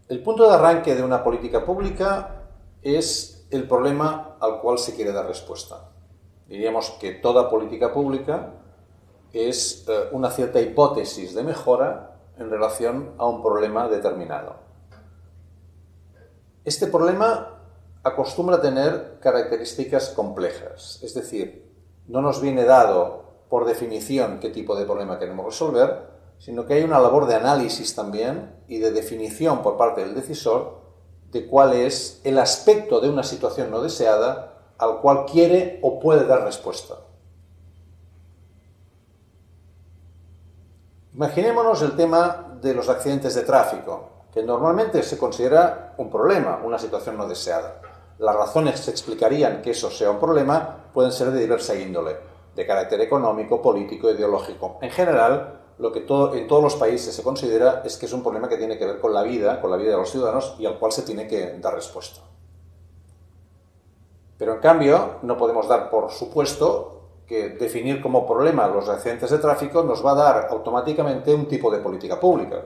El punto de arranque de una política pública es el problema al cual se quiere dar respuesta. Diríamos que toda política pública es una cierta hipótesis de mejora en relación a un problema determinado. Este problema acostumbra a tener características complejas, es decir, no nos viene dado por definición qué tipo de problema queremos resolver, sino que hay una labor de análisis también y de definición por parte del decisor de cuál es el aspecto de una situación no deseada al cual quiere o puede dar respuesta. Imaginémonos el tema de los accidentes de tráfico, que normalmente se considera un problema, una situación no deseada. Las razones que se explicarían que eso sea un problema pueden ser de diversa índole, de carácter económico, político, ideológico. En general, lo que en todos los países se considera es que es un problema que tiene que ver con la vida de los ciudadanos y al cual se tiene que dar respuesta. Pero en cambio, no podemos dar por supuesto que definir como problema los accidentes de tráfico nos va a dar automáticamente un tipo de política pública.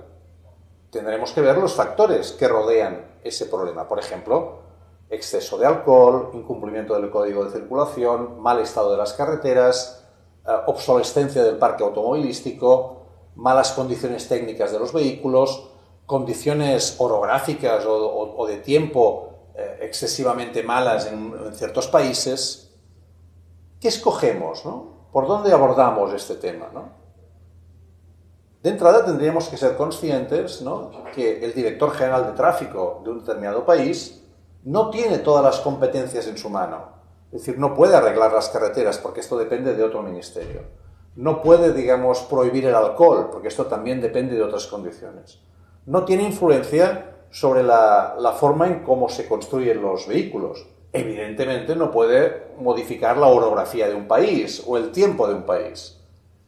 Tendremos que ver los factores que rodean ese problema. Por ejemplo, exceso de alcohol, incumplimiento del código de circulación, mal estado de las carreteras, obsolescencia del parque automovilístico, malas condiciones técnicas de los vehículos, condiciones orográficas o de tiempo excesivamente malas en ciertos países. ¿Qué escogemos, no? ¿Por dónde abordamos este tema, no? De entrada tendríamos que ser conscientes, ¿no?, que el director general de tráfico de un determinado país no tiene todas las competencias en su mano. Es decir, no puede arreglar las carreteras porque esto depende de otro ministerio. No puede, digamos, prohibir el alcohol porque esto también depende de otras condiciones. No tiene influencia sobre la forma en cómo se construyen los vehículos. Evidentemente no puede modificar la orografía de un país o el tiempo de un país.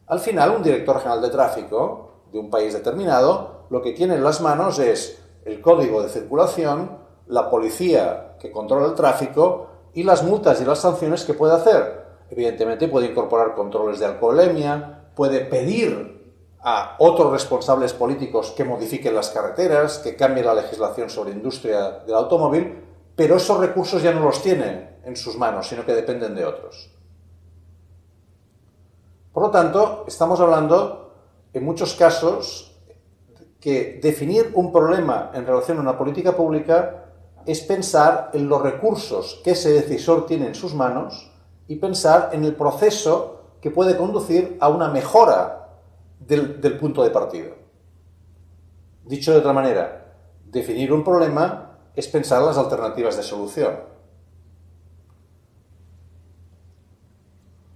Al final, un director general de tráfico de un país determinado lo que tiene en las manos es el código de circulación, la policía que controla el tráfico y las multas y las sanciones que puede hacer. Evidentemente puede incorporar controles de alcoholemia, puede pedir a otros responsables políticos que modifiquen las carreteras, que cambien la legislación sobre industria del automóvil, pero esos recursos ya no los tiene en sus manos, sino que dependen de otros. Por lo tanto, estamos hablando, en muchos casos, que definir un problema en relación a una política pública es pensar en los recursos que ese decisor tiene en sus manos y pensar en el proceso que puede conducir a una mejora del punto de partida. Dicho de otra manera, definir un problema es pensar las alternativas de solución.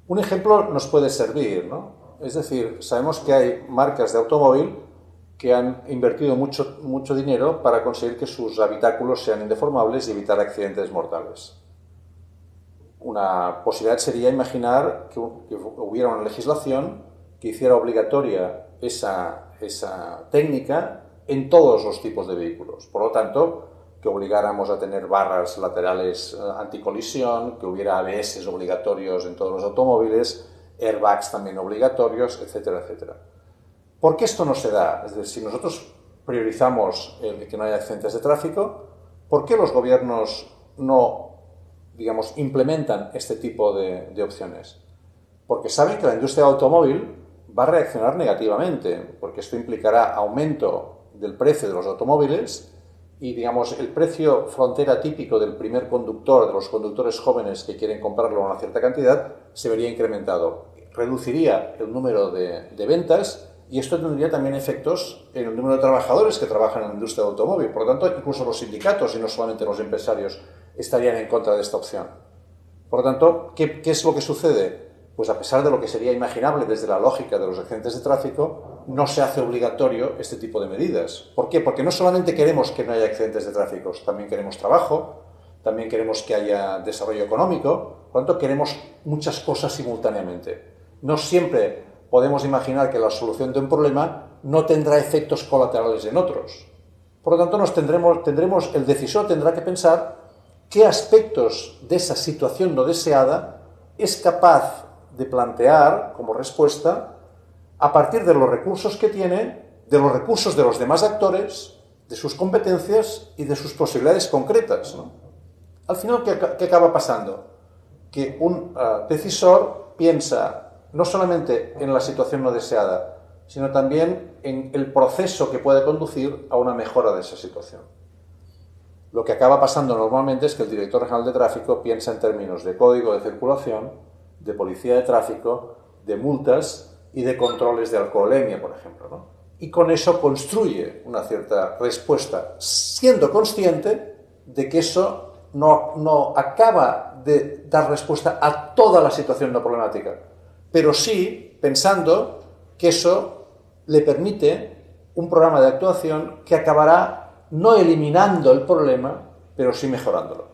Un ejemplo nos puede servir, ¿no? Es decir, sabemos que hay marcas de automóvil que han invertido mucho dinero para conseguir que sus habitáculos sean indeformables y evitar accidentes mortales. Una posibilidad sería imaginar que hubiera una legislación que hiciera obligatoria esa técnica en todos los tipos de vehículos. Por lo tanto, que obligáramos a tener barras laterales anticolisión, que hubiera ABS obligatorios en todos los automóviles, airbags también obligatorios, etcétera, etcétera. ¿Por qué esto no se da? Es decir, si nosotros priorizamos el que no haya accidentes de tráfico, ¿por qué los gobiernos no, digamos, implementan este tipo de opciones? Porque saben que la industria del automóvil va a reaccionar negativamente, porque esto implicará aumento del precio de los automóviles y, digamos, el precio frontera típico del primer conductor, de los conductores jóvenes que quieren comprarlo a una cierta cantidad, se vería incrementado. Reduciría el número de ventas y esto tendría también efectos en el número de trabajadores que trabajan en la industria del automóvil. Por lo tanto, incluso los sindicatos y no solamente los empresarios estarían en contra de esta opción. Por lo tanto, ¿qué es lo que sucede? Pues a pesar de lo que sería imaginable desde la lógica de los accidentes de tráfico, no se hace obligatorio este tipo de medidas. ¿Por qué? Porque no solamente queremos que no haya accidentes de tráfico, también queremos trabajo, también queremos que haya desarrollo económico, por lo tanto queremos muchas cosas simultáneamente. No siempre podemos imaginar que la solución de un problema no tendrá efectos colaterales en otros. Por lo tanto, el decisor tendrá que pensar qué aspectos de esa situación no deseada es capaz de plantear como respuesta a partir de los recursos que tiene, de los recursos de los demás actores de sus competencias y de sus posibilidades concretas, ¿no? Al final, ¿qué acaba pasando? Que un decisor piensa no solamente en la situación no deseada, sino también en el proceso que puede conducir a una mejora de esa situación. Lo que acaba pasando normalmente es que el director regional de tráfico piensa en términos de código de circulación, de policía de tráfico, de multas y de controles de alcoholemia, por ejemplo, ¿no? Y con eso construye una cierta respuesta, siendo consciente de que eso no acaba de dar respuesta a toda la situación no problemática, pero sí pensando que eso le permite un programa de actuación que acabará no eliminando el problema, pero sí mejorándolo.